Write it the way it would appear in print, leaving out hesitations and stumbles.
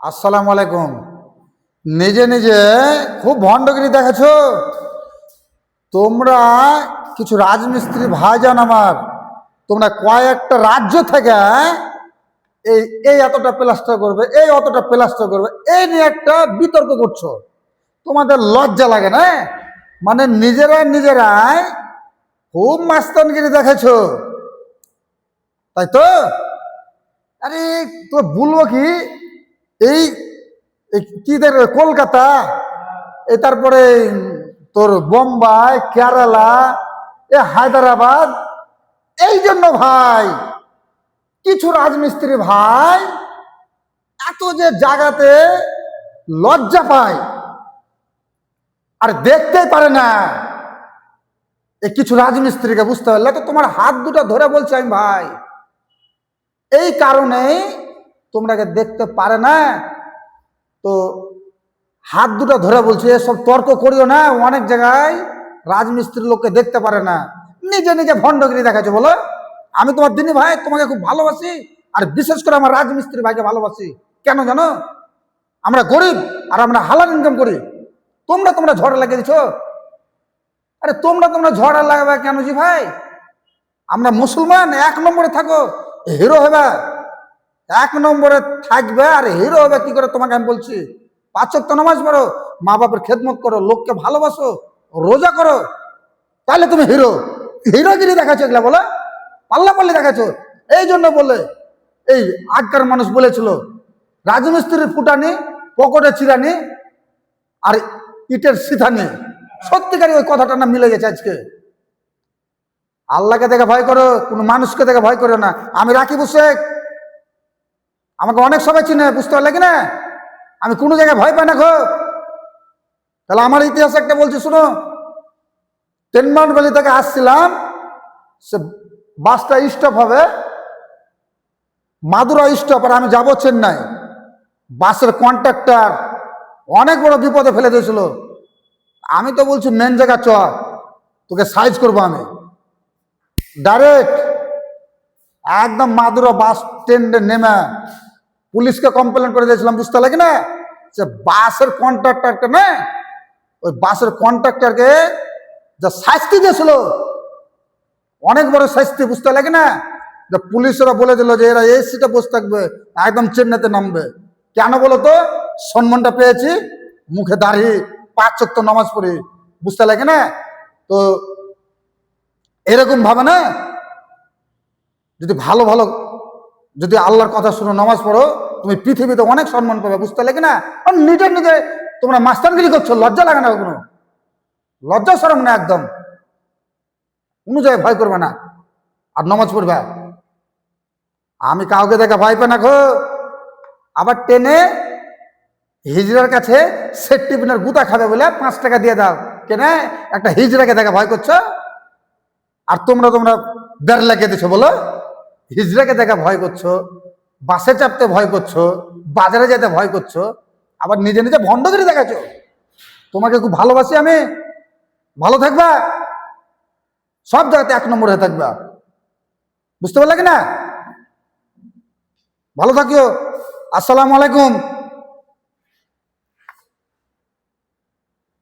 আসসালামু আলাইকুম। নিজে নিজে খুব ভণ্ডগিরি দেখাছো তোমরা। কিছু রাজমিস্ত্রি ভাইজান আমার, তোমরা কয়েকটা রাজ্য থেকে এই এই এতটা প্লাস্টার করবে, এই অতটা প্লাস্টার করবে, এই নিয়ে একটা বিতর্ক করছো। তোমাদের লজ্জা লাগে না? মানে নিজেরাই খুব মাস্তানগিরি দেখাছো, তাই তো? আরে তো বলবো কি, এই কি দেখবে কলকাতা, এই তারপরে তোর বোম্বাই, কেরালা, এ হায়দ্রাবাদ, এই জন্য ভাই কিছু রাজমিস্ত্রি ভাই এত যে জায়গাতে লজ্জা পায় আর দেখতেই পারে না। এই কিছু রাজমিস্ত্রিকে বুঝতে পারলে তো তোমার হাত দুটো ধরে বলছি আমি ভাই, এই কারণেই তোমরাকে দেখতে পারে না। তো হাত দুটো ধরে বলছি, এসব তর্ক করিও না। অনেক জায়গায় রাজমিস্ত্রির লোককে দেখতে পারে না, নিজে নিজে ভণ্ডগিরি দেখাচ্ছে। বলো, আমি তোমার দিনী ভাই, তোমাকে খুব ভালোবাসি, আর বিশেষ করে আমার রাজমিস্ত্রি ভাইকে ভালোবাসি। কেন জানো? আমরা গরিব আর আমরা হালাল ইনকাম করি। তোমরা তোমরা ঝড়ে লাগিয়ে দিচ্ছ। আরে তোমরা ঝড় লাগাবে কেন জি ভাই? আমরা মুসলমান, এক নম্বরে থাকো, হিরো হবে, এক নম্বরে থাকবে আর হিরো হবে কি করে তোমাকে আমি বলছি। 5 ওয়াক্ত নামাজ পড়ো, মা বাপের খেদমত করো, লোককে ভালোবাসো, রোজা করো, তাহলে তুমি হিরো। হিরোগিরি দেখাচ্ছ এগুলা, বলো পাল্লা পাল্লি দেখাচ্ছ। এই জন্য বলে এই আগকার মানুষ বলেছিল, রাজমিস্ত্রির ফুটানি পকেটে চিরানি আর ইটের সিথানি। সত্যিকারই ওই কথাটা না মিলে গেছে আজকে। আল্লাহকে দেখে ভয় করো, কোনো মানুষকে দেখে ভয় করো না। আমি রাকিব শেখ, আমাকে অনেক সবাই চিনে, বুঝতে পারলে কিনা? আমি কোনো জায়গায় ভয় পাই না গো। তাহলে আমার ইতিহাস একটা বলছি শুনো। তেনমানগলি থেকে আসছিলাম, সে বাসটা স্টপ হবে মাদুরা স্টপ, আর আমি যাবো চেন্নাই। বাসের কন্ট্রাক্টর অনেক বড় বিপদে ফেলে দিয়েছিল। আমি তো বলছি মেন জায়গা চ, তোকে সাইজ করবো আমি। ডাইরেক্ট একদম মাদুরা বাস স্ট্যান্ডে নেমে পুলিশকে কমপ্লেন করে দিয়েছিলাম, বুঝতে লাগে না? যে বাসের কন্ট্রাক্টরকে না, ওই বাসের কন্ট্রাক্টরকে যা শাস্তি দিয়েছিল, অনেক বড় শাস্তি, বুঝতে লাগে না? যে পুলিশরা বলে দিল যে এরা এই সিটে বসে থাকবে, একদম চেন্নাইতে নামবে। কেন বলো তো? সম্মানটা পেয়েছি, মুখে দাড়ি, 5 ওয়াক্ত নামাজ পড়ি, বুঝতে লাগে না? তো এরকম ভাবে না, যদি ভালো ভালো যদি আল্লাহর কথা শুনো, নামাজ পড়ো, তুমি পৃথিবীতে অনেক সম্মান পাবে, বুঝতে লাগে না? আর নিজে নিজে তোমরা মাস্তানগিরি করছো, লজ্জা লাগে না? কোনো লজ্জা শরম না, একদম কোনো জায়গায় ভয় করবে না আর নামাজ পড়বে। আমি কাউকে দেখে ভয় পাই না গো। আবার টেনে হিজড়ার কাছে সেট টিফিনের গুতা খাবে বলে 5 টাকা দিয়ে দাও, কেন একটা হিজড়াকে দেখে ভয় করছো? আর তোমরা 1.5 লাগিয়ে দিছো, বলো হিজড়াকে দেখে ভয় করছো, বাসে চাপতে ভয় করছো, বাজারে যেতে ভয় করছো, আবার নিজে নিজে ভণ্ডগিরি দেখাচ্ছো। তোমাকে খুব ভালোবাসি আমি, ভালো থাকবা, সব জায়গাতে 1 নম্বর হয়ে থাকবা, বুঝতে পারলে কিনা? ভালো থাকিও। আসসালামু আলাইকুম।